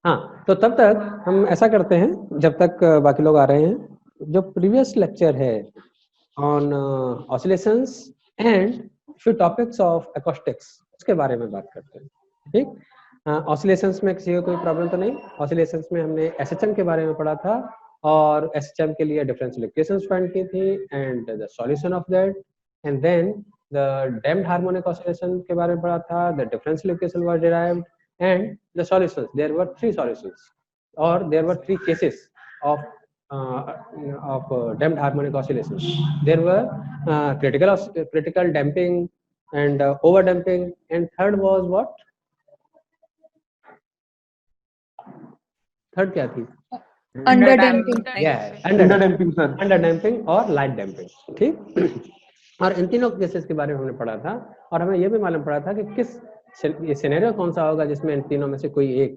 हाँ, तो तब तक हम ऐसा करते हैं जब तक बाकी लोग आ रहे हैं। जो प्रीवियस लेक्चर है on oscillations and few topics of acoustics, उसके बारे में बात करते हैं। ठीक, ऑसिलेशंस में किसी को कोई प्रॉब्लम तो नहीं? ऑसिलेशंस में हमने एसएचएम के बारे में पढ़ा था और एसएचएम के लिए डिफरेंशियल इक्वेशंस फाइंड की थी and the solution of that, and then the damped harmonic oscillation के बारे में पढ़ा था, the differential equation was derived and the solutions. There were 3 solutions, or there were 3 cases of damped harmonic oscillations. There were critical damping and over damping, and third was what? Third क्या थी? Under damping. Yes, under damping sir, under damping और light damping. ठीक, और इन तीनों cases के बारे में हमने पढ़ा था और हमें ये भी मालूम पड़ा था कि किस ये सिनेरियो कौन सा होगा जिसमें इन तीनों में से कोई एक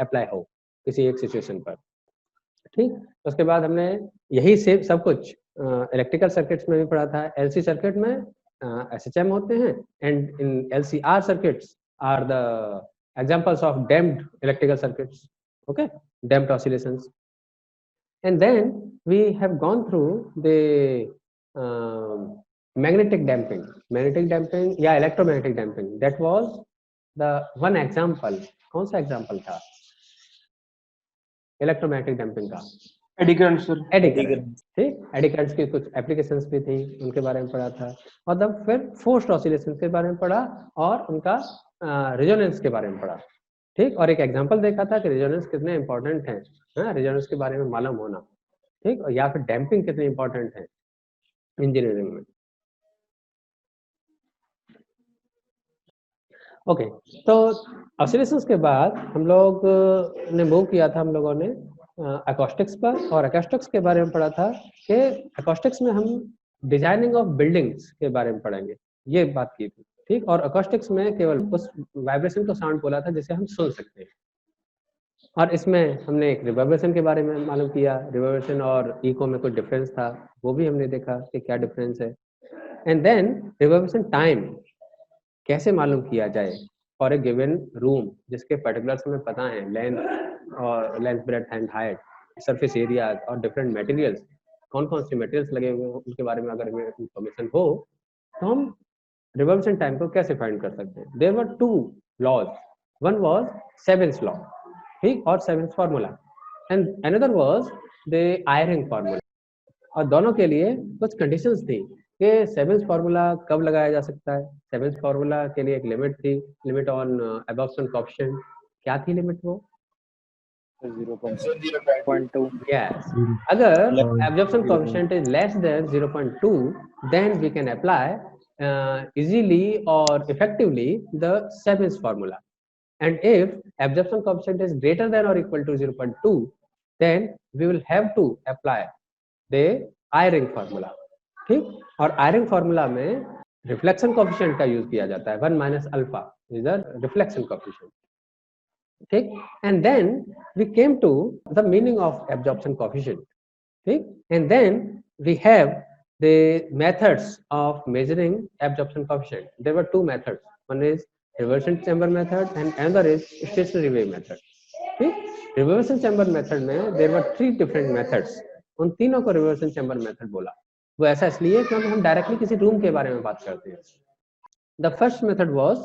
अप्लाई हो किसी एक सिचुएशन पर। ठीक, उसके बाद हमने यही सेम सब कुछ इलेक्ट्रिकल सर्किट्स में भी पढ़ा था। एलसी सर्किट में एसएचएम होते हैं and in LCR circuits are the examples of damped electrical circuits, okay, damped oscillations. And then we have gone through the magnetic damping या electromagnetic damping. That was the one example. कौन सा example था electromagnetic damping का? Eddy current sir, eddy current. ठीक, eddy currents की कुछ applications भी थी, उनके बारे में पढ़ा था और तब फिर फोर्स्ड ऑसिलेशंस के बारे में पढ़ा और उनका रेजोनेंस के बारे में पढ़ा। ठीक, और एक एग्जांपल देखा था कि रेजोनेंस कितने इंपॉर्टेंट है, रेजोनेंस के बारे में मालूम होना। ठीक, और या फिर डैम्पिंग कितनी इंपॉर्टेंट है इंजीनियरिंग में। ओके, तो ऑसिलेशंस के बाद हम लोग ने मूव किया था हम लोगों ने एकॉस्टिक्स पर, और एकॉस्टिक्स के बारे में पढ़ा था कि एकॉस्टिक्स में हम डिजाइनिंग ऑफ बिल्डिंग्स के बारे में पढ़ेंगे, ये बात की थी। ठीक, और एकॉस्टिक्स में केवल उस वाइब्रेशन को साउंड बोला था जिसे हम सुन सकते हैं, और इसमें हमने एक रिवर्बरेशन के बारे में मालूम किया। रिवर्बरेशन और इको में कोई डिफरेंस था, वो भी हमने देखा कि क्या डिफरेंस है। एंड देन रिवर्बरेशन टाइम कैसे मालूम किया जाए फॉर ए गिवन रूम जिसके पर्टिकुलर्स हमें पता है, length breadth and height, surface area और डिफरेंट मटेरियल्स, कौन कौन से मटेरियल्स लगे हुए हैं उनके बारे में अगर हमें इंफॉर्मेशन हो तो हम रिवर्बरेशन टाइम को कैसे फाइंड कर सकते हैं। There were 2 laws, one was Sabine's law, ठीक, और Sabine's formula, and another was the Eyring formula, और दोनों के लिए कुछ कंडीशंस थी कि सेवेंस फार्मूला कब लगाया जा सकता है। सेवेंस फार्मूला के लिए एक लिमिट थी, लिमिट ऑन एब्जॉर्प्शन कोएफिशिएंट। क्या थी लिमिट वो? 0.2। यस, अगर absorption coefficient is less than 0.2 then we can apply easily और effectively the Sabine's formula, and if absorption coefficient is greater than or equal to 0.2 then we will have to apply the Eyring formula। ठीक, और Eyring formula में reflection coefficient का use किया जाता है, 1 minus alpha is the reflection coefficient. ठीक, and then we came to the meaning of absorption coefficient. ठीक, and then we have the methods of measuring absorption coefficient. There were 2 methods, one is reversion chamber method and another is stationary wave method। ठीक, reversion chamber method में there were 3 different methods, उन तीनों को reversion chamber method बोला। वो ऐसा इसलिए क्योंकि हम डायरेक्टली किसी रूम के बारे में बात करते हैं। The first method was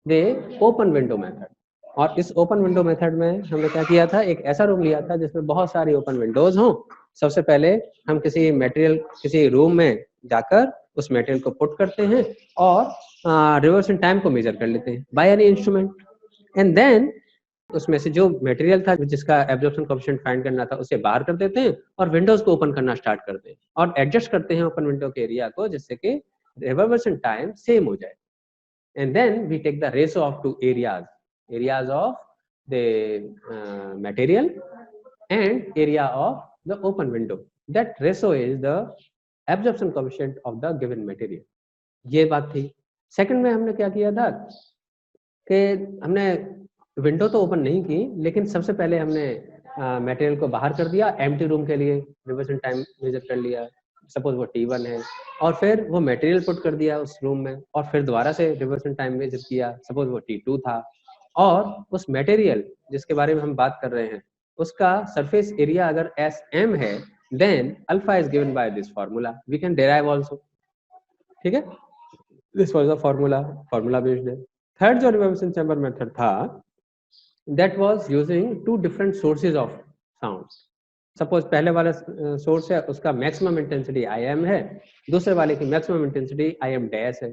the open window method, और इस ओपन विंडो मेथड में हमने क्या किया था, एक ऐसा रूम लिया था जिसमें बहुत सारी ओपन विंडोज हों। सबसे पहले हम किसी मटेरियल, किसी रूम में जाकर उस मटेरियल को पुट करते हैं और रिवर्सन टाइम को मेजर कर लेते हैं by any instrument, and then उसमें से जो मटेरियल था जिसका एब्जॉर्प्शन कोएफिशिएंट फाइंड करना था उसे बाहर कर देते हैं और विंडोज को ओपन करना स्टार्ट करते हैं और एडजस्ट करते हैं ओपन विंडो के एरिया को जिससे कि रिवर्बरेशन टाइम सेम हो जाए। And then we take the ratio of 2 areas of the material and area of the open window. That ratio is the absorption coefficient of the given material। ये बात थी। Second में हमने क्या किया था कि हमने विंडो तो ओपन नहीं की, लेकिन सबसे पहले हमने मटेरियल को बाहर कर दिया एम्प्टी रूम के लिए, रिवर्सन टाइम मेजर कर लिया, सपोज वो T1 है, और फिर वो मटेरियल पुट कर दिया उस रूम में और फिर दोबारा से रिवर्सन टाइम मेजर किया, सपोज वो T2 था, और उस मटेरियल जिसके बारे में हम बात कर रहे हैं उसका सरफेस एरिया अगर SM है, then alpha is given by this formula. We can derive also. ठीक है, this was the formula based है. थर्ड जो रिवर्सन चैम्बर मेथड था, that was using two different sources of sound. Suppose पहले वाला source है उसका मैक्सिमम इंटेंसिटी IM है, दूसरे वाले की मैक्सिमम इंटेंसिटी IM डैश है.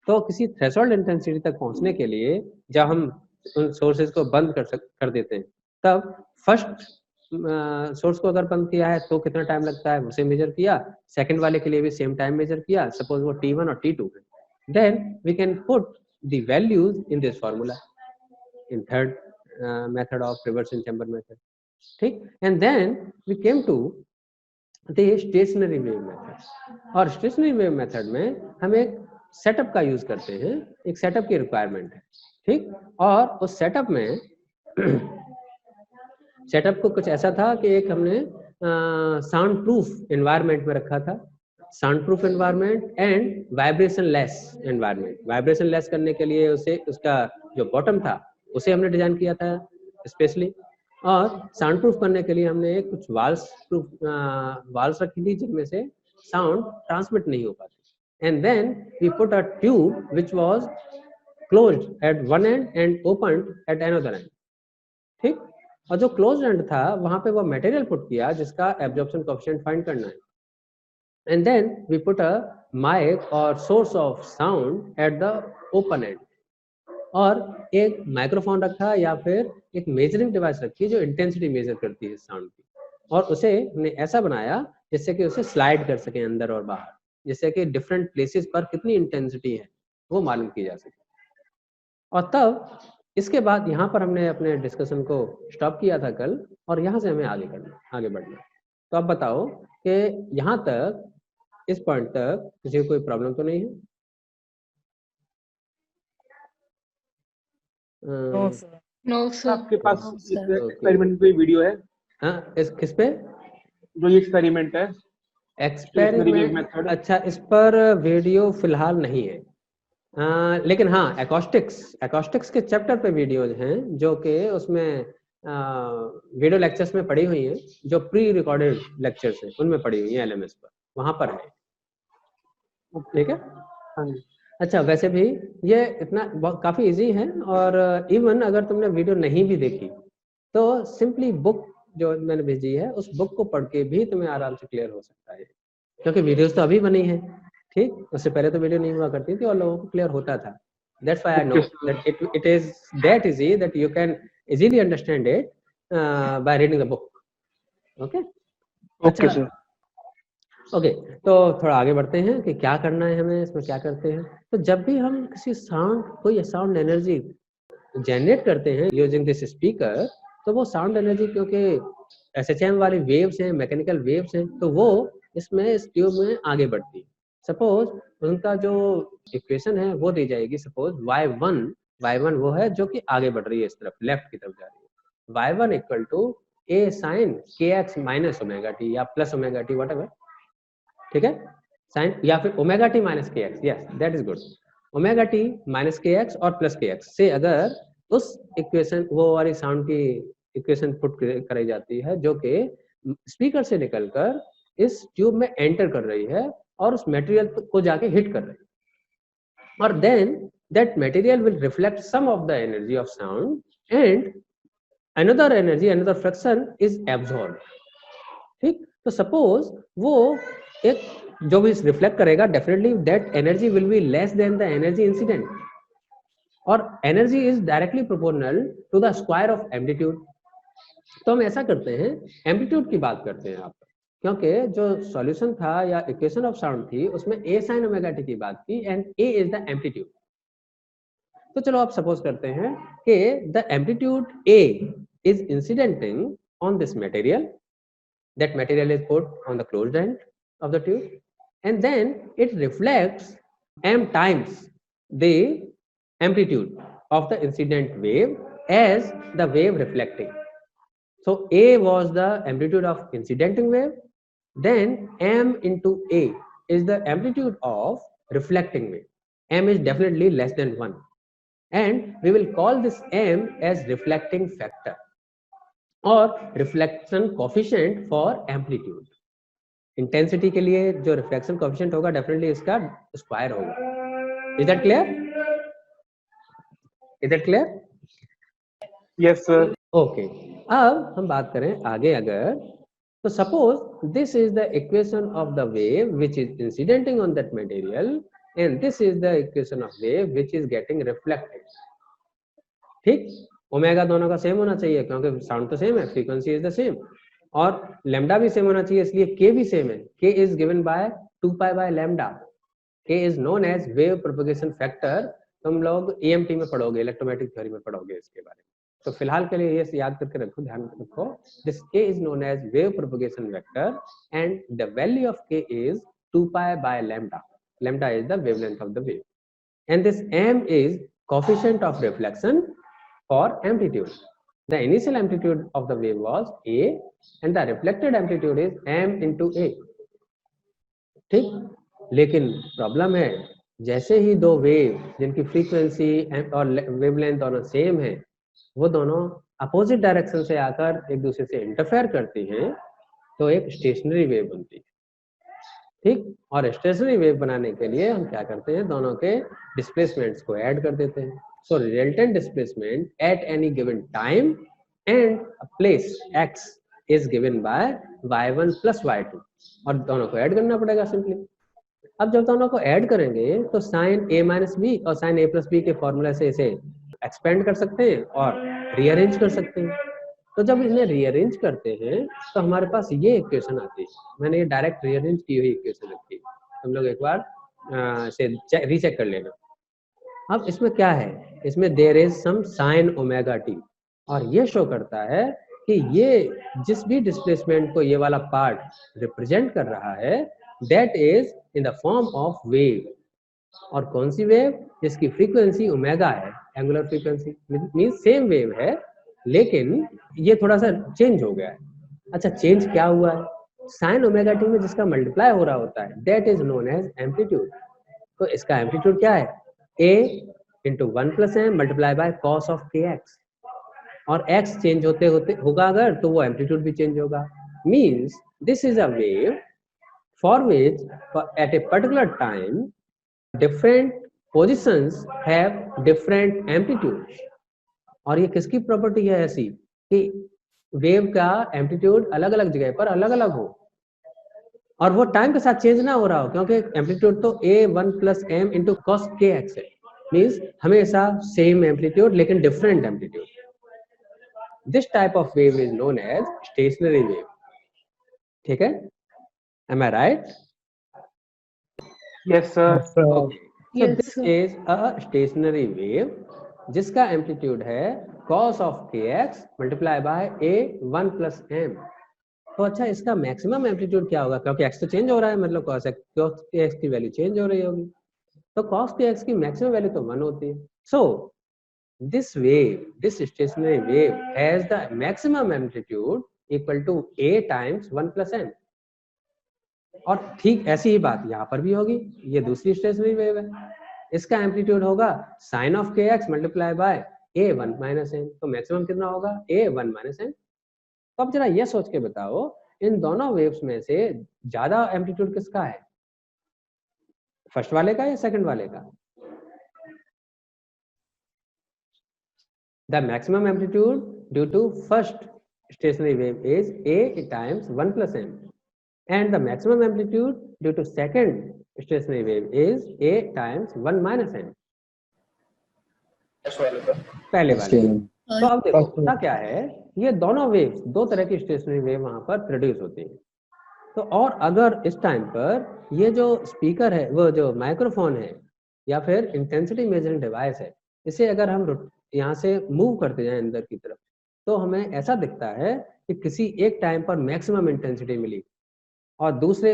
तो किसी थ्रेशोल्ड इंटेंसिटी तक पहुंचने के लिए जब हम उन सोर्सेज को बंद कर देते हैं, तब फर्स्ट सोर्स को अगर बंद किया है तो कितना टाइम लगता है उसे मेजर किया, सेकंड वाले के लिए भी सेम टाइम मेजर किया, सपोज वो T1 और T2 है, then we can put the values in this formula in third method of reverberation chamber method. ठीक, and then we came to the stationary wave method. और stationary wave method में हम एक setup का use करते हैं, एक सेटअप की रिक्वायरमेंट है. ठीक, और उस सेटअप में सेटअप को कुछ ऐसा था कि एक हमने साउंड प्रूफ एनवायरनमेंट में रखा था, sound proof environment and vibration less environment. Vibration less करने के लिए उसे उसका जो बॉटम था उसे हमने डिजाइन किया था स्पेशली, और साउंड प्रूफ करने के लिए हमने कुछ वाल्स रखी थी जिनमें से साउंड ट्रांसमिट नहीं हो पाती. And then we put a tube which was closed at one end and opened at another end. ठीक, और जो closed end था वहां पे वो मटेरियल पुट किया जिसका एब्जॉर्प्शन कोएफिशिएंट फाइंड करना है. And then we put a mic or source of sound at the open end. और एक माइक्रोफोन रखा या फिर एक मेजरिंग डिवाइस रखी जो इंटेंसिटी मेजर करती है साउंड की, और उसे हमने ऐसा बनाया जिससे कि उसे स्लाइड कर सके अंदर और बाहर, जिससे कि डिफरेंट प्लेसेस पर कितनी इंटेंसिटी है वो मालूम की जा सके. और तब इसके बाद यहाँ पर हमने अपने डिस्कशन को स्टॉप किया था कल, और यहाँ से हमें आगे बढ़ना. तो अब बताओ कि यहाँ तक इस पॉइंट तक किसी को कोई प्रॉब्लम तो नहीं है? No, sir. No, sir. आपके पास No, sir. एक्सपेरिमेंट की वीडियो है? हाँ, इस किस पे जो ये एक्सपेरिमेंट है, एक्सपेरिमेंट? मेथड. अच्छा, इस पर वीडियो फिलहाल नहीं है, लेकिन हाँ एकॉस्टिक्स के चैप्टर पे वीडियोज हैं जो कि उसमें वीडियो लेक्चर्स में पड़ी हुई हैं, जो प्री रिकॉर्डेड लेक्चर्स हैं उनमें पड़ी हुई हैं LMS पर, वहां पर है. ठीक है. हाँ जी. अच्छा, वैसे भी ये इतना काफी इजी है, और इवन अगर तुमने वीडियो नहीं भी देखी तो सिंपली बुक जो मैंने भेजी है उस बुक को पढ़ के भी तुम्हें आराम से क्लियर हो सकता है, क्योंकि वीडियोस तो अभी बनी है. ठीक, उससे पहले तो वीडियो नहीं हुआ करती थी और लोगों को क्लियर होता था. That's why I know that it is that easy that you can easily understand it by reading the book. Okay? Okay sir. Okay, तो थोड़ा आगे बढ़ते हैं कि क्या करना है हमें, इसमें क्या करते हैं. तो जब भी हम किसी कोई साउंड एनर्जी जनरेट करते हैं यूजिंग दिस स्पीकर, तो वो साउंड एनर्जी क्योंकि SHM वाली वेव्स हैं, मैकेनिकल वेव्स हैं, तो वो इसमें इस ट्यूब में आगे बढ़ती है. सपोज उनका जो इक्वेशन है वो दी जाएगी, सपोज y1 वो है जो कि आगे बढ़ रही है इस तरफ, लेफ्ट की तरफ जा रही है. y1 equal to a sin kx minus omega T या plus omega T, whatever. ठीक है, साइन या फिर omega T minus K X, yes that is good. Omega T minus K X और प्लस के एक्स से अगर उस equation वो वाली साउंड की इक्वेशन पुट कराई जाती है जो कि स्पीकर से निकलकर इस ट्यूब में एंटर कर रही है और उस मटेरियल को जाके हिट कर रही है, और then that material will reflect some of the energy of sound and another energy, another fraction is absorbed. ठीक, तो सपोज वो एक जो भी रिफ्लेक्ट करेगा, definitely that energy will be less than the energy incident, और energy is directly proportional to the square of amplitude. तो हम ऐसा करते हैं, एम्पलीट्यूड की बात करते हैं आप, क्योंकि जो सॉल्यूशन था या इक्वेशन ऑफ साउंड थी उसमें a sin ओमेगा टी की बात की, and a is the amplitude. तो चलो आप सपोज करते हैं कि the amplitude a is incidenting on this material, that material is put on the closed end of the tube, and then it reflects m times the amplitude of the incident wave as the wave reflecting. So a was the amplitude of incidenting wave, then m into a is the amplitude of reflecting wave. M is definitely less than 1, and we will call this m as reflecting factor or reflection coefficient for amplitude. Intensity के लिए जो reflection coefficient होगा definitely इसका square होगा. Is that clear? Is that clear? Yes sir. Okay, अब हम बात करें आगे. अगर तो suppose this is the equation of the wave which is incidenting on that material and this is the equation of wave which is getting reflected. ठीक, omega दोनों का सेम होना चाहिए क्योंकि साउंड तो सेम है, फ्रीक्वेंसी इज द सेम, और lambda भी सेम होना चाहिए, इसलिए के भी सेम है. K is given by 2 pi by lambda. K is known as wave propagation factor. तुम लोग एएमटी में पढ़ोगे, इलेक्ट्रोमैग्नेटिक थ्योरी में पढ़ोगे इसके बारे में. तो फिलहाल के लिए ये याद करके रखो, ध्यान रखो. This K is known as wave propagation vector and the value of K is 2 pi by lambda. Lambda is the wavelength of the wave and this m is coefficient of reflection for amplitude. The initial amplitude of the wave was a and the reflected amplitude is m into a. ठीक, लेकिन problem है जैसे ही दो wave जिनकी frequency और wavelength दोनों same है, वो दोनों अपोजिट डायरेक्शन से आकर एक दूसरे से इंटरफेयर करती हैं तो एक स्टेशनरी वेव बनती है. ठीक, और स्टेशनरी वेव बनाने के लिए हम क्या करते हैं, दोनों के डिस्प्लेसमेंट्स को ऐड कर देते हैं. So resultant displacement at any given time and place x is given by y1 plus y2, और दोनों को ऐड करना पड़ेगा सिंपली. अब जब दोनों को ऐड करेंगे तो साइन a माइनस बी और साइन a प्लस बी के फॉर्मूला से इसे एक्सपेंड कर सकते हैं और रीअरेंज कर सकते हैं. तो जब इन्हें रीअरेंज करते हैं तो हमारे पास ये इक्वेशन आती है. मैंने ये डायरेक्ट रीअरेंज की हुई इक्वेशन रखी है, तुम लोग एक बार से रीचेक कर लेना. अब इसमें क्या है, इसमें there is some sine omega T, और ये शो करता है कि ये जिस भी डिस्प्लेसमेंट को ये वाला पार्ट रिप्रेजेंट कर रहा है that is in the form of wave. और कौन सी वेव? जिसकी फ्रीक्वेंसी ओमेगा है, angular frequency, means same wave है लेकिन ये थोड़ा सा चेंज हो गया है. अच्छा, चेंज क्या हुआ है? साइन ओमेगा टी में जिसका मल्टीप्लाई हो रहा होता है that is known as amplitude. तो इसका एम्पलीट्यूड क्या है? a into 1 plus m multiply by cos of K X, और x चेंज होते होते होगा अगर तो वो एम्पलीट्यूड भी चेंज होगा. Means this is a wave for which at a particular time different positions have different amplitudes. और ये किसकी प्रॉपर्टी है ऐसी कि वेव का एम्पलीट्यूड अलग अलग जगह पर अलग अलग हो और वो टाइम के साथ चेंज ना हो रहा हो, क्योंकि एम्पलीट्यूड तो a1 plus m into cos K X है. मीन्स हमेशा सेम एम्पलीट्यूड लेकिन different amplitude. This type of wave is known as stationary wave. ठीक है, am I right? Yes sir. Okay. So Yes, this sir. is a stationary wave जिसका amplitude है cos of kx multiply by a1 plus m. तो अच्छा, इसका maximum amplitude क्या होगा, क्योंकि x तो चेंज हो रहा है, मतलब cos kx की वैल्यू चेंज हो रही होगी, तो cos kx की मैक्सिमम वैल्यू तो 1 होती है. So this wave, this stationary wave has the maximum amplitude equal to a times 1 plus m. और ठीक ऐसी ही बात यहाँ पर भी होगी. ये दूसरी स्टेशनरी वेव है, इसका एम्पलीट्यूड होगा sign of K x multiply by a1 minus m. तो मैक्सिमम कितना होगा? a1 minus m. तो अब जरा ये सोच के बताओ, इन दोनों वेव्स में से ज्यादा एम्पलीट्यूड किसका है, फर्स्ट वाले का या सेकंड वाले का? The maximum amplitude due to first stationary wave is a times 1 plus m and the maximum amplitude due to second stationary wave is a times 1 minus m. पहले वाले. तो अब देखो होता क्या है, ये दोनों वेव्स, दो तरह की स्टेशनरी वेव वहां पर प्रोड्यूस होती हैं. तो और अगर इस टाइम पर ये जो स्पीकर है, वो जो माइक्रोफोन है या फिर इंटेंसिटी मेजरिंग डिवाइस है, इसे अगर हम यहाँ से मूव करते जाएं अंदर की तरफ तो हमें ऐसा दिखता है कि किसी एक टाइम पर मैक्सिमम इंटेंसिटी मिली और दूसरे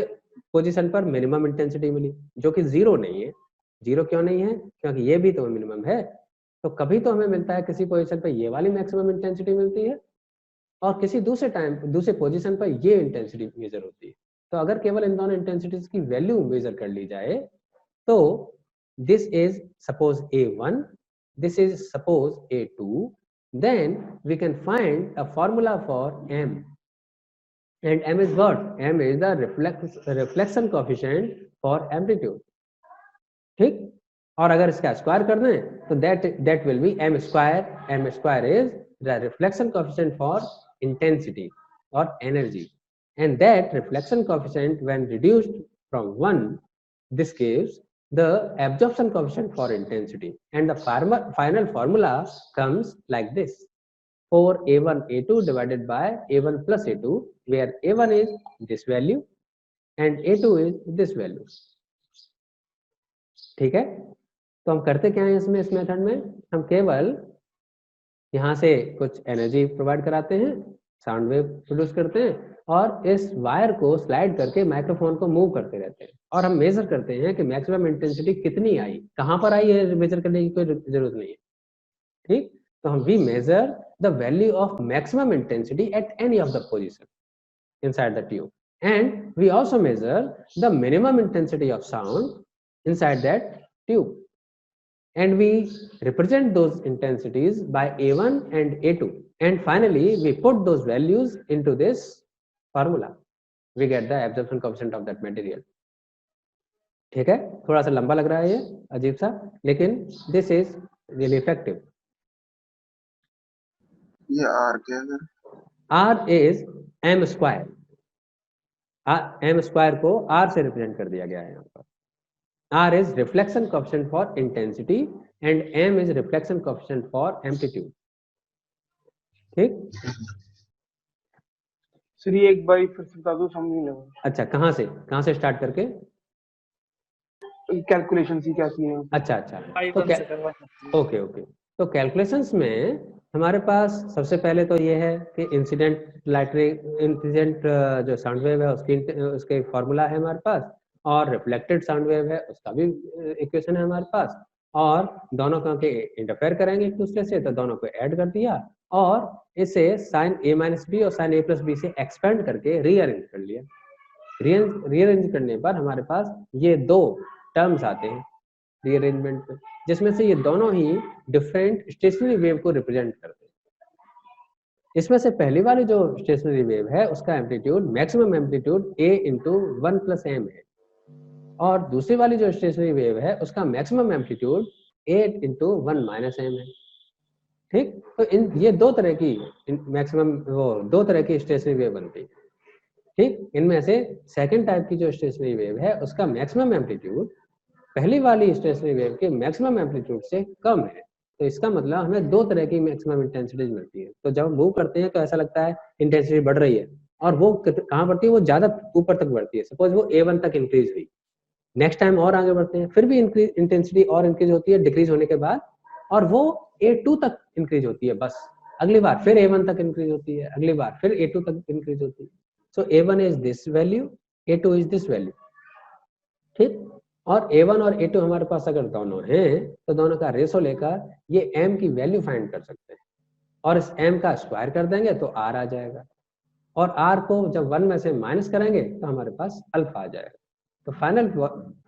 पोजीशन पर मिनिमम इंटेंसिटी मिली, जो कि जीरो नहीं है. जीरो क्यों नहीं है? क्योंकि ये भी तो मिनिमम है. तो कभी तो हमें मिलता है किसी पोजीशन पर ये वाली मैक्सिमम इंटेंसिटी मिलती है और किसी दूसरे पोजीशन पर ये इंटेंसिटी मेजर होती है. तो अगर केवल इन दोनों इंटेंसिटीज की वैल्यू मेजर कर ली जाए तो this is suppose a1 this is suppose A2, then we can find a formula for M. And M is what? M is the reflection coefficient for amplitude. ठीक, और अगर इसका स्क्वायर कर दें तो that will be M square. M square is the reflection coefficient for intensity or energy, and that reflection coefficient when reduced from 1, this gives the absorption coefficient for intensity, and the final formula comes like this: 4A1 A2 divided by A1 plus A2, where A1 is this value and A2 is this value. ठीक है, तो हम करते क्या है इसमें, इस method में हम केवल यहाँ से कुछ एनर्जी प्रोवाइड कराते हैं, साउंड वेव प्रोड्यूस करते हैं, और इस वायर को स्लाइड करके माइक्रोफोन को मूव करते रहते हैं, और हम मेजर करते हैं कि मैक्सिमम इंटेंसिटी कितनी आई, कहाँ पर आई है मेजर करने की कोई जरूरत नहीं है. ठीक, तो हम we measure the value of maximum intensity at any of the position inside the tube, and we also measure the minimum intensity of sound inside that tube, and we represent those intensities by A1 and A2, and finally we put those values into this formula. We get the absorption coefficient of that material. ठीक है, थोड़ा सा लंबा लग रहा है ये, अजीब सा, लेकिन this is really effective. ये R क्या है? R is M square. M square को R से रिप्रेजेंट कर दिया गया है यहाँ पर. R is reflection coefficient for intensity and M is reflection coefficient for amplitude. ठीक, सर ये एक बार फिर से बता दो, समझ नहीं लगा. अच्छा, कहाँ से स्टार्ट करके कैलकुलेशन ही क्या है? अच्छा, तो ओके, तो कैलकुलेशंस में हमारे पास सबसे पहले तो ये है कि इंसिडेंट जो साउंड वेव है उसके फॉर्मूला है हमारे पास, और रिफ्लेक्टेड साउंड वेव है उसका भी इक्वेशन है हमारे पास, और दोनों को इंटरफेयर करेंगे एक दूसरे से, तो दोनों को ऐड कर दिया, और इसे साइन a माइनस बी और साइन a प्लस बी से एक्सपेंड करके रीअरेंज कर लिया. रीअरेंज करने पर हमारे पास ये दो टर्म्स आते हैं रीअरेंजमेंट पे, जिसमें से ये दोनों ही डिफरेंट स्टेशनरी वेव को रिप्रेजेंट करते हैं. इसमें से पहली वाली जो स्टेशनरी वेव है उसका amplitude, maximum amplitude a into 1 plus m है, और दूसरी वाली जो स्टेशनरी वेव है उसका maximum amplitude a into 1 minus m है. ठीक, तो ये दो तरह की मैक्सिमम, वो दो तरह की स्टेशनरी वेव बनती है. ठीक, इनमें से सेकंड टाइप की जो स्टेशनरी वेव है उसका मैक्सिमम एम्पलीट्यूड पहली वाली स्टेशनरी वेव के मैक्सिमम एम्पलीट्यूड से कम है, तो इसका मतलब हमें दो तरह की मैक्सिमम इंटेंसिटीज मिलती है. तो जब हम मूव करते हैं तो ऐसा लगता है इंटेंसिटी बढ़ रही है, और वो कहाँ बढ़ती है, वो ज्यादा ऊपर तक बढ़ती है. सपोज वो A1 तक इंक्रीज हुई, नेक्स्ट टाइम और आगे बढ़ते हैं, फिर भी इंटेंसिटी और इंक्रीज होती है डिक्रीज होने के बाद, और वो A2 तक इंक्रीज होती है बस. अगली बार फिर A1 तक इंक्रीज होती है, अगली बार फिर A2 तक इंक्रीज होती है. सो A1 is this value, A2 is this value. ठीक, और A1 और A2 हमारे पास अगर दोनों हैं तो दोनों का रेशो लेकर ये M की वैल्यू फाइंड कर सकते हैं, और इस M का स्क्वायर कर देंगे तो R आ जाएगा, और R को जब 1 में से माइनस करेंगे तो हमारे पास अल्फा आ जाएगा. तो final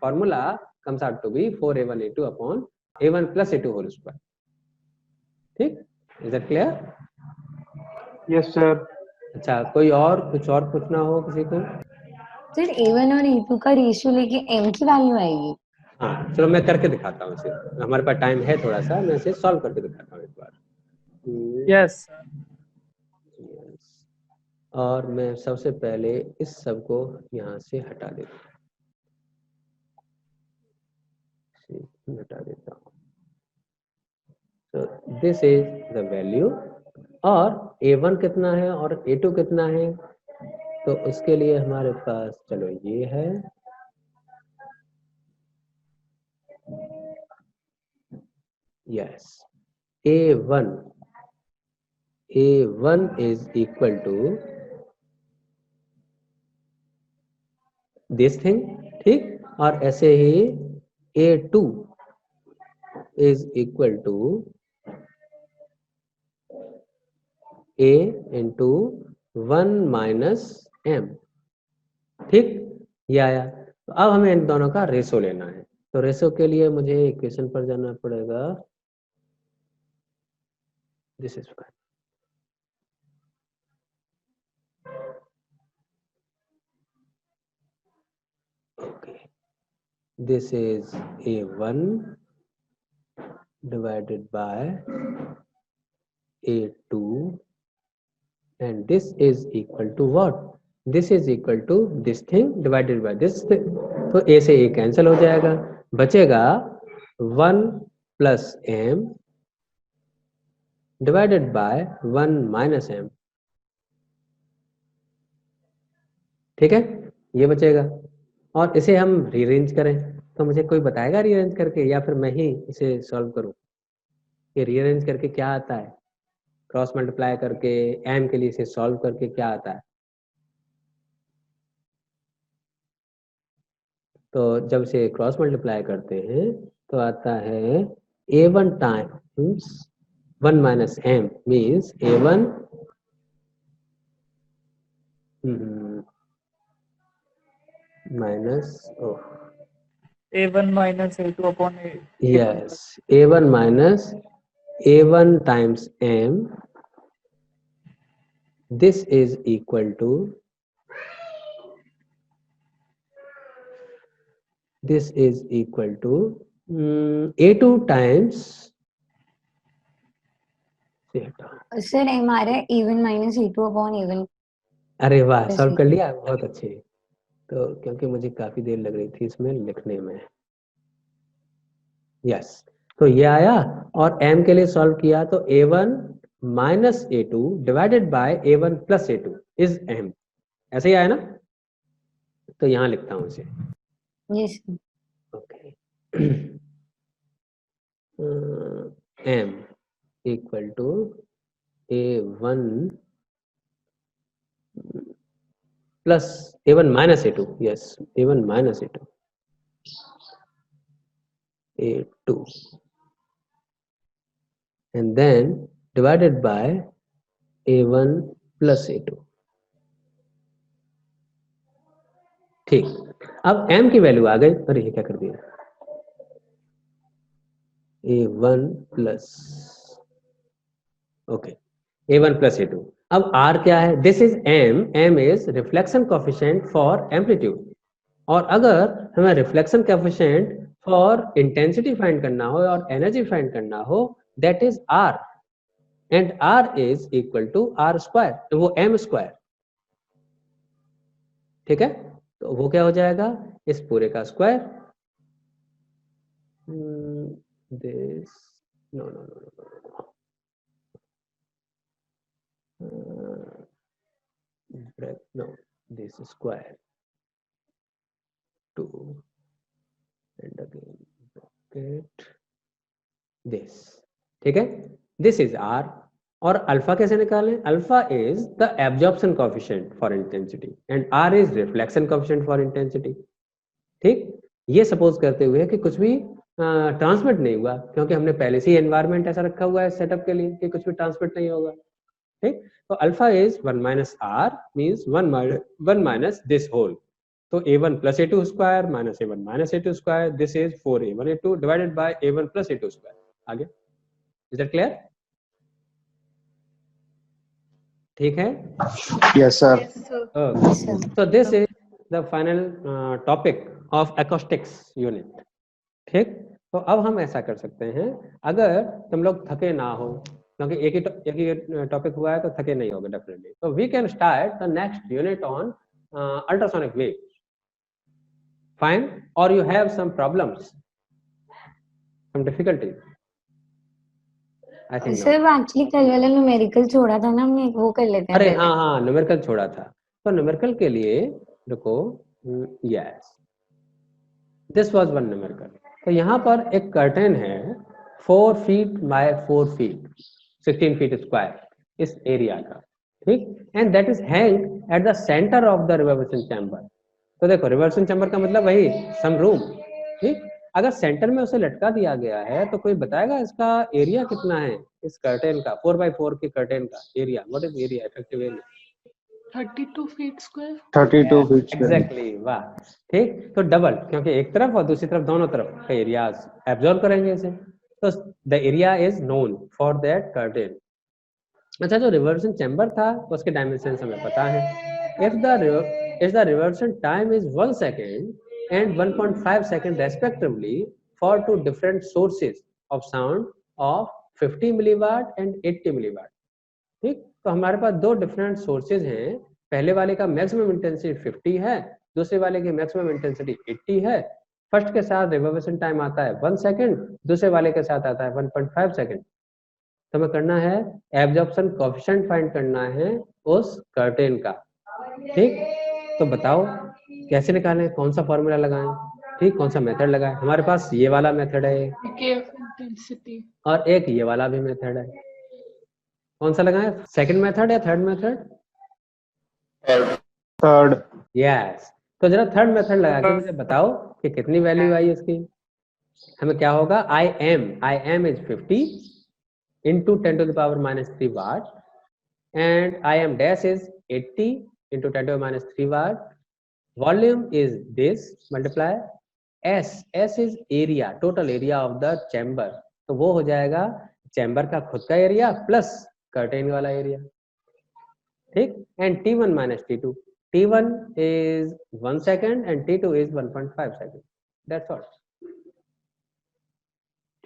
formula comes out to be 4A1 A2 upon A1 plus A2 whole square. ठीक, is that clear? Yes sir. अच्छा, कोई और कुछ और पूछना हो किसी को? सर A1 और A2 का रेशियो लेके M की वैल्यू आएगी. हाँ, चलो मैं करके दिखाता हूँ इसे, हमारे पास टाइम है थोड़ा सा, मैं इसे सॉल्व करके दिखाता हूँ एक बार. यस. और मैं सबसे पहले इस सब को यहाँ से हटा देता हूँ. तो दिस इज द वैल्यू, और A1 कितना है और A2 कितना है, तो उसके लिए हमारे पास चलो ये है, yes, A1 is equal to this thing. ठीक, और ऐसे ही A2 is equal to A into 1 minus M. ठीक, ये आया. तो अब हमें इन दोनों का रेशो लेना है, तो रेशो के लिए मुझे इक्वेशन पर जाना पड़ेगा. this is fine. Okay, this is A1 divided by A2, and this is equal to what? This is equal to this thing divided by this thing. तो A से A कैंसिल हो जाएगा, बचेगा 1 plus m divided by 1 minus m. ठीक है, ये बचेगा। और इसे हम रीअरेंज करें तो मुझे कोई बताएगा रीअरेंज करके, या फिर मैं ही इसे सॉल्व करूं? ये रीअरेंज करके क्या आता है, क्रॉस मल्टीप्लाई करके m के लिए इसे सॉल्व करके क्या आता है? तो जब इसे क्रॉस मल्टीप्लाई करते हैं तो आता है a1 times 1 minus m means a1 minus A1 minus A2 upon A. yes, a1 minus a1 times m. This is equal to a2 times sir M आ रहा है A1 minus A2 upon A1. अरे वाह, solve कर लिया, बहुत अच्छे। तो क्योंकि मुझे काफी देर लग रही थी इसमें लिखने में, यस, तो ये आया और m के लिए सॉल्व किया तो a1 minus a2 divided by a1 plus a2 is m, ऐसे ही आया ना? तो यहाँ लिखता हूँ इसे, Yes. Okay, m equal to a1 plus a1 minus a2, yes, a1 minus a2, a2, and then divided by a1 plus a2. ठीक, अब m की वैल्यू आ गई, अरे ये क्या कर दिया, a1 plus, okay, a1 plus a2. अब r क्या है? This is m is reflection coefficient for amplitude, और अगर हमें reflection coefficient for intensity find करना हो और एनर्जी फाइंड करना हो, that is r, and r is equal to r square, तो वो m स्क्वायर, ठीक है? तो वो क्या हो जाएगा, इस पूरे का square, this no no no no no, this square 2 and again bracket this, ठीक है? This is R, और अल्फा कैसे निकालें? Alpha is the absorption coefficient for intensity and R is reflection coefficient for intensity, ठीक? ये suppose करते हुए कि कुछ भी ट्रांसमिट नहीं हुआ, क्योंकि हमने पहले से ही एनवायरनमेंट ऐसा रखा हुआ है सेटअप के लिए कि कुछ भी ट्रांसमिट नहीं होगा, ठीक? तो alpha is 1 minus r means 1 minus this whole, तो a1 plus a2 square minus a1 minus a2 square, this is 4a1 a2 divided by a1 plus a2 square. आगे, is that clear? ठीक है? Yes, sir. Okay. So this is the final topic of acoustics unit, ठीक? तो अब हम ऐसा कर सकते हैं, अगर तुम लोग थके ना हो, क्योंकि एक ही टॉपिक हुआ है तो थके नहीं होगे डेफिनेटली, तो we can start the next unit on ultrasonic wave, fine? और you have some problems, some difficulties? I think sir actually कल वाला न्यूमेरिकल छोड़ा था ना हमने, वो कर लेते हैं। अरे हाँ हाँ, न्यूमेरिकल छोड़ा था, तो न्यूमेरिकल के लिए रुको, yes, this was one numerical. तो यहाँ पर एक कर्टेन है 4 feet by 4 feet 16 feet square इस एरिया का, ठीक? And that is hang at the centre of the reverberation chamber. तो देखो, रिवर्सन चैम्बर का मतलब वही सम रूम, ठीक? अगर सेंटर में उसे लटका दिया गया है तो कोई बताएगा इसका एरिया कितना है, इस कर्टेन का 4x4 के कर्टेन का area? What is area, effective area? 32 feet square. 32 feet. Exactly, वाह, ठीक? तो डबल, क्योंकि एक तरफ और दूसरी तरफ दोनों तरफ का एरिया एब्जॉर्ब करेंगे इसे, तो the area is known for that curtain, अच्छा, जो रिवर्सन चैम्बर था उसके डायमेंशन हमें पता है. If the reversion time is 1 second and 1.5 second respectively for two different sources of sound of 50 milliwatt and 80 milliwatt. ठीक, तो हमारे पास दो डिफरेंट सोर्सेज हैं. पहले वाले का मैक्सिमम इंटेंसिटी 50 है, दूसरे वाले की मैक्सिमम इंटेंसिटी 80 है. फर्स्ट के साथ रिवर्सन टाइम आता है 1 सेकेंड, दूसरे वाले के साथ आता है 1.5 सेकेंड. तो हमें करना है एब्जॉर्प्शन कोएफिशिएंट फाइंड करना है उस कर्टेन का. ठीक, तो बताओ कैसे निकालें, कौन सा फॉर्मूला लगाएं, ठीक, कौन सा मेथड लगाएं. हमारे पास ये वाला मेथड है और एक ये वाला भी मेथड है. कौन सा लगाएं, सेकंड मेथड या थर्ड मेथड? थर्ड. यस. तो जरा थर्ड मेथड लगा के मुझे बताओ कि कितनी वैल्यू आई इसकी. हमें क्या होगा, I am is 50 into 10 to the power minus 3 watt and I am dash is 80 into 10 to the minus 3 watt. Volume is this multiply S is area, total area of the chamber. तो वो हो जाएगा chamber का खुद का area plus curtain वाला area. ठीक, and T1 minus T2. T1 is 1 second and T2 is 1.5 second. That's all.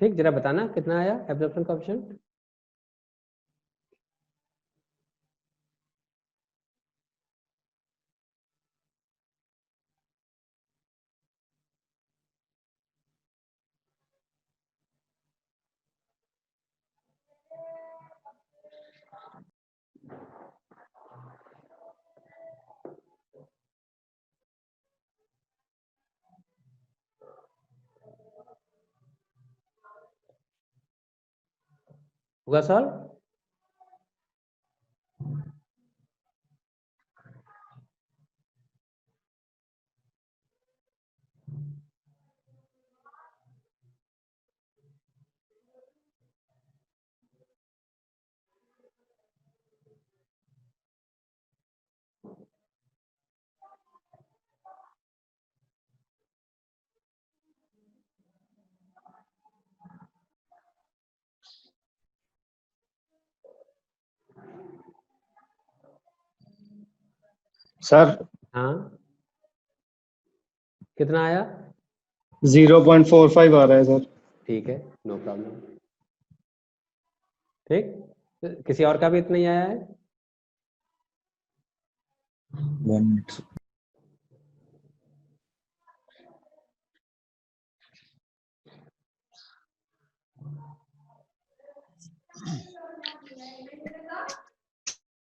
ठीक, जरा बताना कितना आया एब्जॉर्प्शन कोएफिशिएंट. हुआ सॉल्व? सर हाँ, कितना आया? 0.45 आ रहा है सर. ठीक है, नो प्रॉब्लम. ठीक, किसी और का भी इतना ही आया है? 1 minute.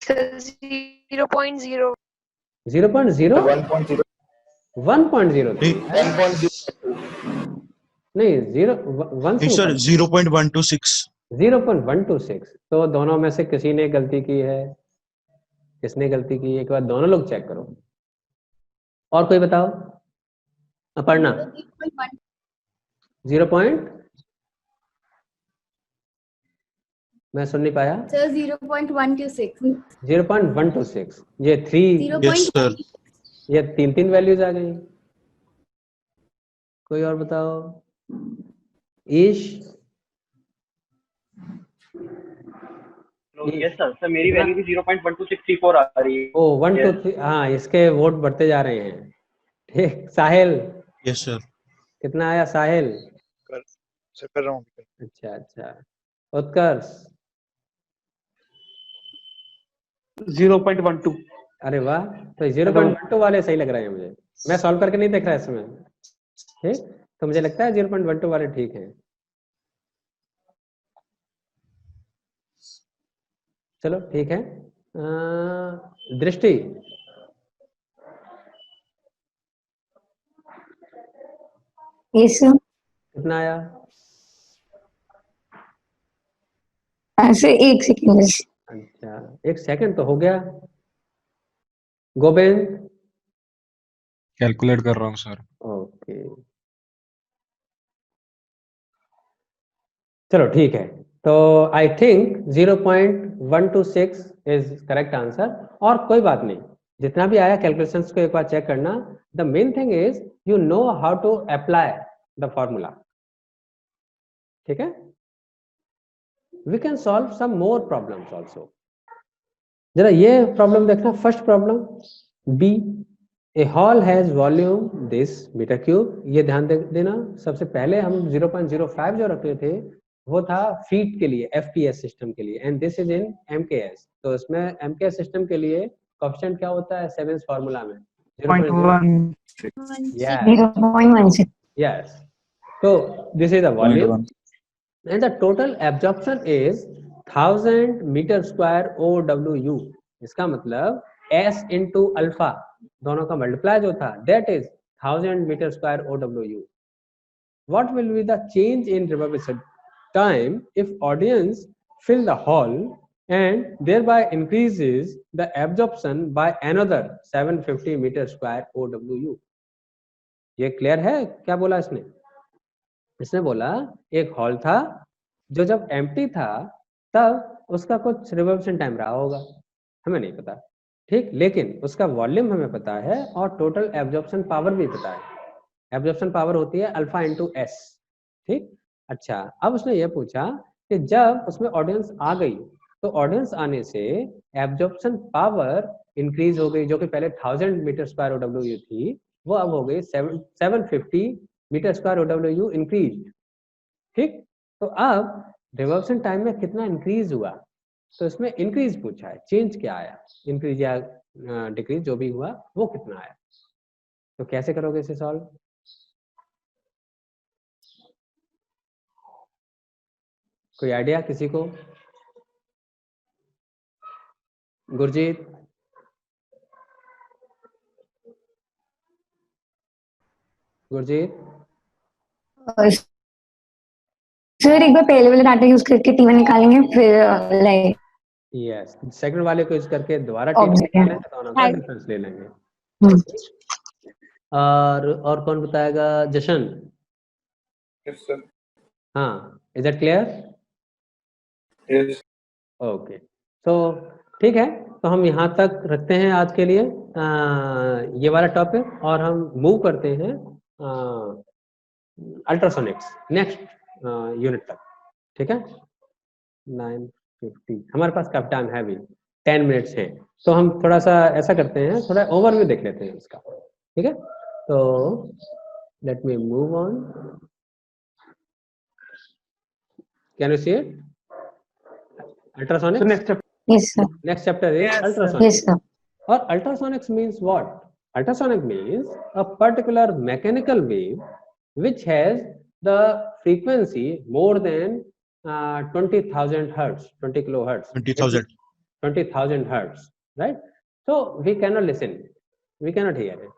Sir, 0.0. 0.0 1.0. 1.0 नहीं 0 1 से सर 0.126. 0.126. तो दोनों में से किसी ने गलती की है. किसने गलती की, एक बार दोनों लोग चेक करो. और कोई बताओ. अपर्णा 0 पॉइंट, मैं सुन नहीं पाया. Sir, 0.126. 0.126. ये 3, Yes sir. ये तीन वैल्यूज आ गई. कोई और बताओ. ईश. Yes sir. सर मेरी वैल्यू भी 0.12634 आ रही है. ओ 1 2 3. हाँ, इसके वोट बढ़ते जा रहे हैं. ठीक, साहिल Yes sir. कितना आया साहिल? कर रहा हूँ. अच्छा. उत्कर्ष 0.12. अरे वाह, तो 0.12 वाले सही लग रहे हैं मुझे. मैं सॉल्व करके नहीं देख रहा इस समय. ठीक, तो मुझे लगता है 0.12 वाले ठीक हैं. चलो ठीक है. दृष्टि Yes, sir. कितना आया? Sir, 1 second. अच्छा, 1 सेकंड तो हो गया. गोविंद कैलकुलेट कर रहा हूँ सर. ओके, चलो ठीक है. तो I think 0.126 is correct answer. और कोई बात नहीं, जितना भी आया कैलकुलेशंस को एक बार चेक करना. The main thing is you know how to apply the formula. ठीक है, we can solve some more problems also. जरा ये प्रॉब्लम देखना, first problem B, a hall has volume this metre cube. ये ध्यान देना, सबसे पहले हम 0.05 जो रखे थे वो था फीट के लिए, एफपीएस सिस्टम के लिए, and this is in MKS. तो इसमें एमकेएस सिस्टम के लिए कोएफिशिएंट क्या होता है सेवेंस फार्मूला में? 0.16. Yes, 0.16. yes. So this is the volume, and the total absorption is 1000 meter square OWU. इसका मतलब S into अल्फा दोनों का मल्टीप्लाई जो था, that is 1000 meter square OWU. What will be the change in reverberation time if audience fill the hall and thereby increases the absorption by another 750 meter square OWU? ये clear है क्या बोला इसने? इसने बोला एक हॉल था जो जब एम्प्टी था तब उसका कुछ रिवर्बरेशन टाइम रहा होगा, हमें नहीं पता, ठीक, लेकिन उसका वॉल्यूम हमें पता है और टोटल एब्जॉर्प्शन पावर भी पता है। एब्जॉर्प्शन पावर होती है अल्फा इंटू एस, ठीक। अच्छा, अब उसने ये पूछा कि जब उसमें ऑडियंस आ गई तो ऑडियंस आने से एब्जॉर्प्शन पावर इंक्रीज हो गई, जो कि पहले 1000 मीटर स्क्वायर OWU थी, वो अब हो गई 750 मीटर स्क्वायर OWU इंक्रीज, ठीक। तो अब रिवर्बरेशन टाइम में कितना इंक्रीज हुआ, तो इसमें इंक्रीज पूछा है, चेंज क्या आया, इंक्रीज या डिक्रीज जो भी हुआ वो कितना आया। तो कैसे करोगे इसे सॉल्व? कोई आइडिया किसी को? गुरजीत, गुरजीत, सर एक बार पहले वाला डाटा यूज करके टी1 निकालेंगे, फिर लाइक यस, सेकंड वाले को यूज करके दोबारा टी निकालेंगे तो दोनों का डिफरेंस ले लेंगे। और कौन बताएगा? जशन? Yes, sir. हाँ, is that clear? Yes. Okay, तो ठीक है, तो हम यहाँ तक रखते हैं आज के लिए ये वाला टॉपिक, और हम मूव करते हैं अल्ट्रासोनिक्स नेक्स्ट यूनिट तक, ठीक है। 9:50 हमारे पास काफी टाइम है, भी 10 मिनट्स हैं, तो हम थोड़ा सा ऐसा करते हैं, थोड़ा ओवरव्यू देख लेते हैं इसका, ठीक है। तो let me move on, can you see it? Ultrasonics. yes sir, Next chapter is Yes, sir. ultrasonics. yes sir, Or ultrasonics means what? Ultrasonic means a particular mechanical wave which has the frequency more than 20,000 hertz, 20 kilohertz, 20,000. 20,000 hertz, right? So we cannot listen, we cannot hear it,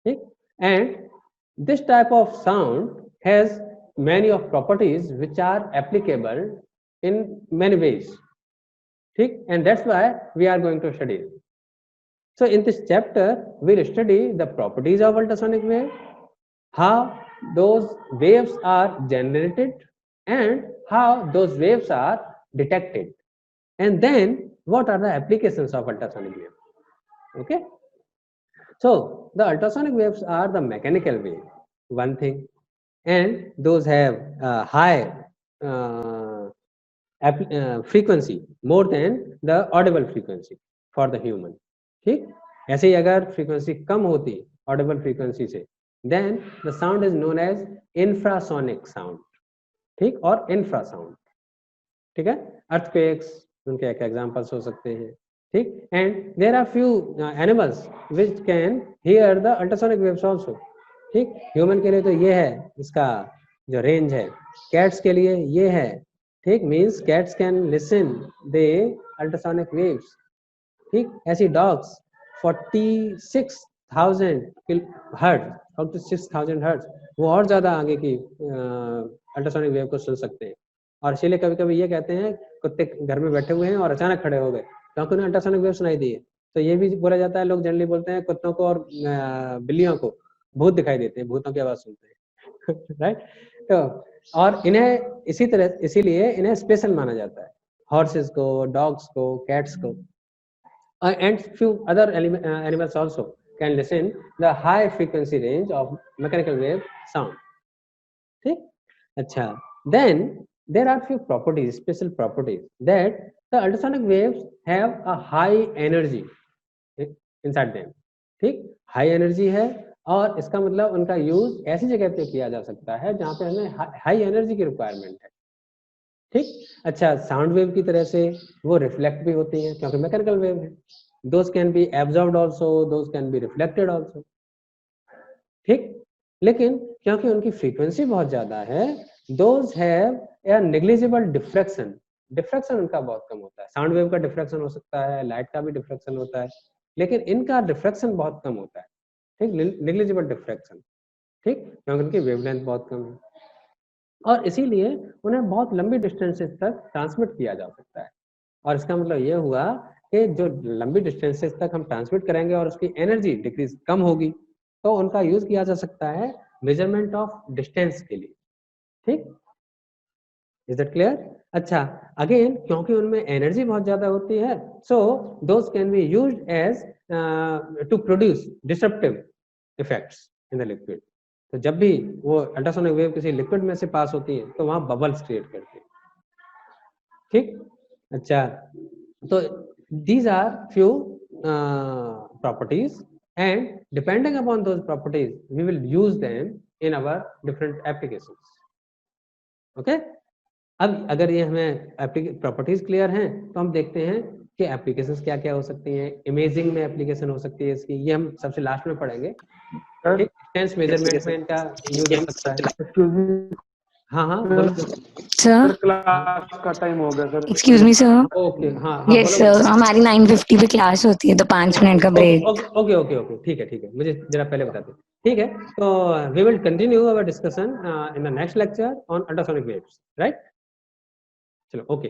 ठीक? And this type of sound has many of properties which are applicable in many ways, ठीक? And that's why we are going to study it. So in this chapter we'll study the properties of ultrasonic wave, how those waves are generated and how those waves are detected, and then what are the applications of ultrasonic wave. Okay, so the ultrasonic waves are the mechanical wave, one thing, and those have high frequency more than the audible frequency for the human, ठीक। ऐसे ही अगर frequency कम होती Audible frequency से, then the sound is known as infrasonic sound, ठीक, और infrasound, ठीक है। Earthquakes उनके एक एग्जांपल्स हो सकते हैं, ठीक। And there are few animals which can hear the ultrasonic waves also, ठीक। ह्यूमन के लिए तो ये है इसका जो रेंज है, कैट्स के लिए ये है, ठीक, means cats can listen the ultrasonic waves, ठीक। ऐसी डॉग्स 46,000 हर्ट्ज, 46,000 हर्ट्ज, वो और ज्यादा आगे की अल्ट्रासोनिक वेव को सुन सकते हैं। और इसीलिए कभी कभी ये कहते हैं कुत्ते घर में बैठे हुए हैं और अचानक खड़े हो गए क्योंकि उन्हें अल्ट्रासोनिक वेव सुनाई दी है। तो ये भी बोला जाता है, लोग जनरली बोलते हैं कुत्तों को और बिल्लियों को भूत दिखाई देते हैं, भूतों की आवाज सुनते हैं राइट। तो और इन्हें इसी तरह इसीलिए इन्हें स्पेशल माना जाता है, हॉर्सेस को, डॉग्स को, कैट्स को, and few other animals also can listen the high frequency range of mechanical wave sound, ठीक। अच्छा, then there are few properties, special properties, that the ultrasonic waves have a high energy inside them. ठीक, high energy है, और इसका मतलब उनका use ऐसी जगह पे किया जा सकता है जहाँ पे हमें हाई एनर्जी की रिक्वायरमेंट है। ठीक, अच्छा, साउंड वेव की तरह से वो रिफ्लेक्ट भी होती हैं क्योंकि मैकेनिकल वेव है। Those can B absorbed also, those can be reflected also. ठीक, लेकिन क्योंकि उनकी फ्रीक्वेंसी बहुत ज्यादा है, those have a negligible diffraction, diffraction उनका बहुत कम होता है। साउंड वेव का डिफ्रैक्शन हो सकता है, लाइट का भी डिफ्रैक्शन होता है, लेकिन इनका डिफ्रैक्शन बहुत कम होता है। ठीक, नेग्लिजिबल डिफ्रैक्शन। ठीक, क्योंकि उनकी वेवलेंथ बहुत कम है, और इसीलिए उन्हें बहुत लंबी डिस्टेंसेस तक ट्रांसमिट किया जा सकता है। और इसका मतलब ये हुआ कि जो लंबी डिस्टेंसेस तक हम ट्रांसमिट करेंगे और उसकी एनर्जी डिक्रीज कम होगी, तो उनका यूज किया जा सकता है मेजरमेंट ऑफ डिस्टेंस के लिए। ठीक, इज दैट क्लियर? अच्छा, अगेन क्योंकि उनमें एनर्जी बहुत ज्यादा होती है, so those can be used as to produce disruptive effects in the liquid. तो जब भी वो अल्ट्रासोनिक वेव किसी लिक्विड में से पास होती है तो वहां बबल्स क्रिएट करती है। ठीक, अच्छा, तो these are few properties, and depending upon those properties we will use them in our different applications. Okay, अब अगर ये हमें प्रॉपर्टीज क्लियर हैं तो हम देखते हैं कि एप्लीकेशंस क्या क्या हो सकती हैं। इमेजिंग में एप्लीकेशन हो सकती है इसकी, ये हम सबसे लास्ट में पढ़ेंगे। डिस्टेंस मेजरमेंट में इनका यूज हो सकता है। हाँ हाँ बोलो। सर क्लास का टाइम हो गया sir. Excuse me sir. Okay, हाँ हाँ यस सर, हमारी 9:50 पे क्लास होती है, तो 5 मिनट का ब्रेक। ओके ओके ओके, ठीक है ठीक है, मुझे जरा पहले बता दो। ठीक है, तो we will continue our discussion in the next lecture on ultrasonic waves, right? चलो, ओके।